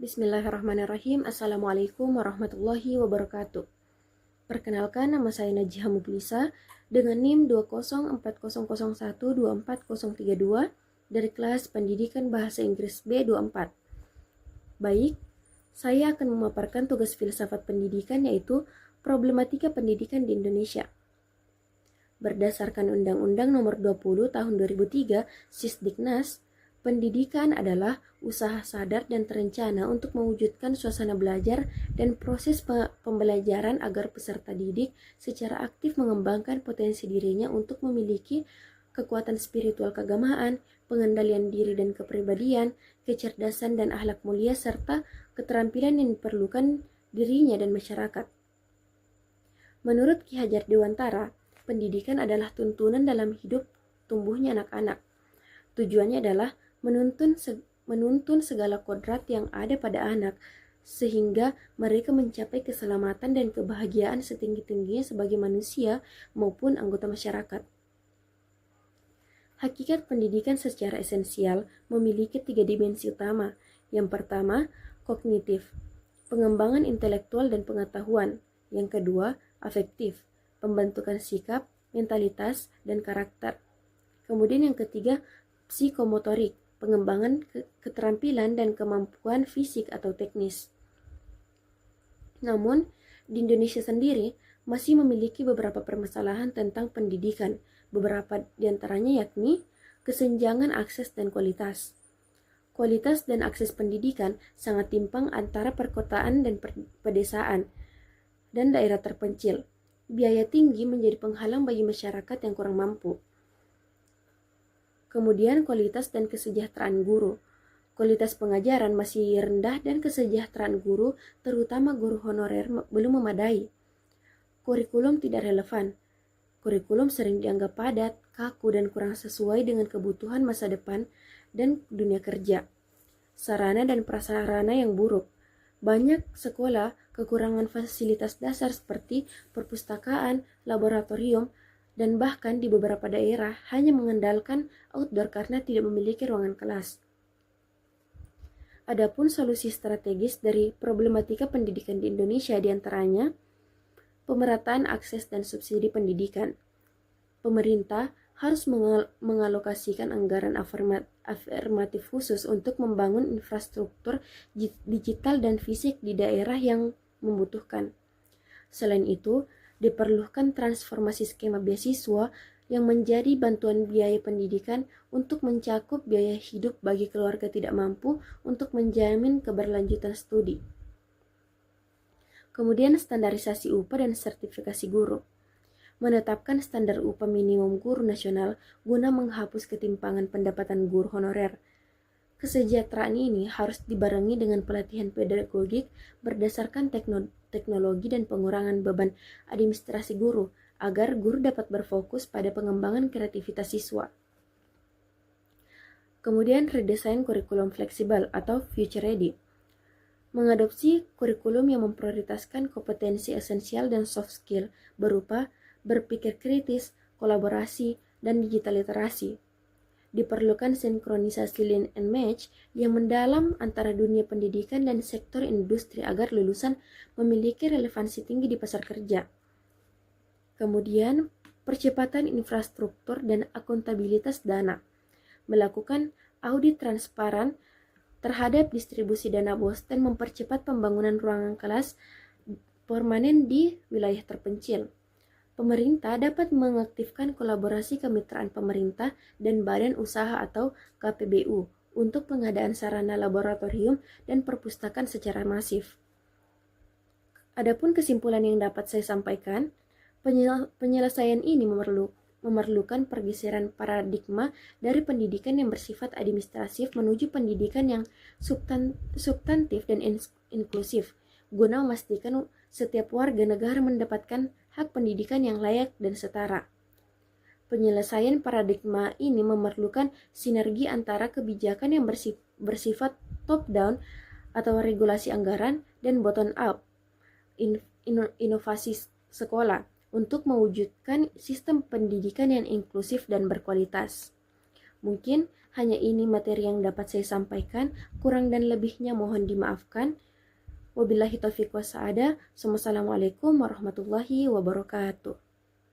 Bismillahirrahmanirrahim. Assalamualaikum warahmatullahi wabarakatuh. Perkenalkan, nama saya Najihah Mublisa dengan NIM 20010012432 dari kelas Pendidikan Bahasa Inggris B24. Baik, saya akan memaparkan tugas filsafat pendidikan, yaitu problematika pendidikan di Indonesia. Berdasarkan Undang-Undang Nomor 20 Tahun 2003 Sisdiknas, pendidikan adalah usaha sadar dan terencana untuk mewujudkan suasana belajar dan proses pembelajaran agar peserta didik secara aktif mengembangkan potensi dirinya untuk memiliki kekuatan spiritual keagamaan, pengendalian diri dan kepribadian, kecerdasan dan akhlak mulia, serta keterampilan yang diperlukan dirinya dan masyarakat. Menurut Ki Hajar Dewantara, pendidikan adalah tuntunan dalam hidup tumbuhnya anak-anak. Tujuannya adalah menuntun segala kodrat yang ada pada anak, sehingga mereka mencapai keselamatan dan kebahagiaan setinggi-tingginya sebagai manusia maupun anggota masyarakat. Hakikat pendidikan secara esensial memiliki 3 dimensi utama. Yang pertama, kognitif, pengembangan intelektual dan pengetahuan. Yang kedua, afektif, pembentukan sikap, mentalitas, dan karakter. Kemudian yang ketiga, psikomotorik, pengembangan keterampilan dan kemampuan fisik atau teknis. Namun, di Indonesia sendiri masih memiliki beberapa permasalahan tentang pendidikan, beberapa diantaranya yakni kesenjangan akses dan kualitas. Kualitas dan akses pendidikan sangat timpang antara perkotaan dan pedesaan dan daerah terpencil. Biaya tinggi menjadi penghalang bagi masyarakat yang kurang mampu. Kemudian kualitas dan kesejahteraan guru. Kualitas pengajaran masih rendah dan kesejahteraan guru, terutama guru honorer, belum memadai. Kurikulum tidak relevan. Kurikulum sering dianggap padat, kaku, dan kurang sesuai dengan kebutuhan masa depan dan dunia kerja. Sarana dan prasarana yang buruk. Banyak sekolah kekurangan fasilitas dasar seperti perpustakaan, laboratorium, dan bahkan di beberapa daerah hanya mengandalkan outdoor karena tidak memiliki ruangan kelas. Adapun solusi strategis dari problematika pendidikan di Indonesia diantaranya pemerataan akses dan subsidi pendidikan. Pemerintah harus mengalokasikan anggaran afirmatif khusus untuk membangun infrastruktur digital dan fisik di daerah yang membutuhkan. Selain itu, diperlukan transformasi skema beasiswa yang menjadi bantuan biaya pendidikan untuk mencakup biaya hidup bagi keluarga tidak mampu untuk menjamin keberlanjutan studi. Kemudian standarisasi upah dan sertifikasi guru. Menetapkan standar upah minimum guru nasional guna menghapus ketimpangan pendapatan guru honorer. Kesejahteraan ini harus dibarengi dengan pelatihan pedagogik berdasarkan teknologi dan pengurangan beban administrasi guru agar guru dapat berfokus pada pengembangan kreativitas siswa. Kemudian redesain kurikulum fleksibel atau future ready. Mengadopsi kurikulum yang memprioritaskan kompetensi esensial dan soft skill berupa berpikir kritis, kolaborasi, dan digital literasi. Diperlukan sinkronisasi learn and match yang mendalam antara dunia pendidikan dan sektor industri agar lulusan memiliki relevansi tinggi di pasar kerja. Kemudian, percepatan infrastruktur dan akuntabilitas dana. Melakukan audit transparan terhadap distribusi dana BOS dan mempercepat pembangunan ruangan kelas permanen di wilayah terpencil. Pemerintah dapat mengaktifkan kolaborasi kemitraan pemerintah dan badan usaha atau KPBU untuk pengadaan sarana laboratorium dan perpustakaan secara masif. Adapun kesimpulan yang dapat saya sampaikan, penyelesaian ini memerlukan pergeseran paradigma dari pendidikan yang bersifat administratif menuju pendidikan yang substantif dan inklusif, guna memastikan setiap warga negara mendapatkan hak pendidikan yang layak dan setara. Penyelesaian paradigma ini memerlukan sinergi antara kebijakan yang bersifat top-down atau regulasi anggaran dan bottom-up, inovasi sekolah, untuk mewujudkan sistem pendidikan yang inklusif dan berkualitas. Mungkin Hanya ini materi yang dapat saya sampaikan, kurang dan lebihnya mohon dimaafkan. Wabillahi taufiq wa sa'adah. Wassalamualaikum warahmatullahi wabarakatuh.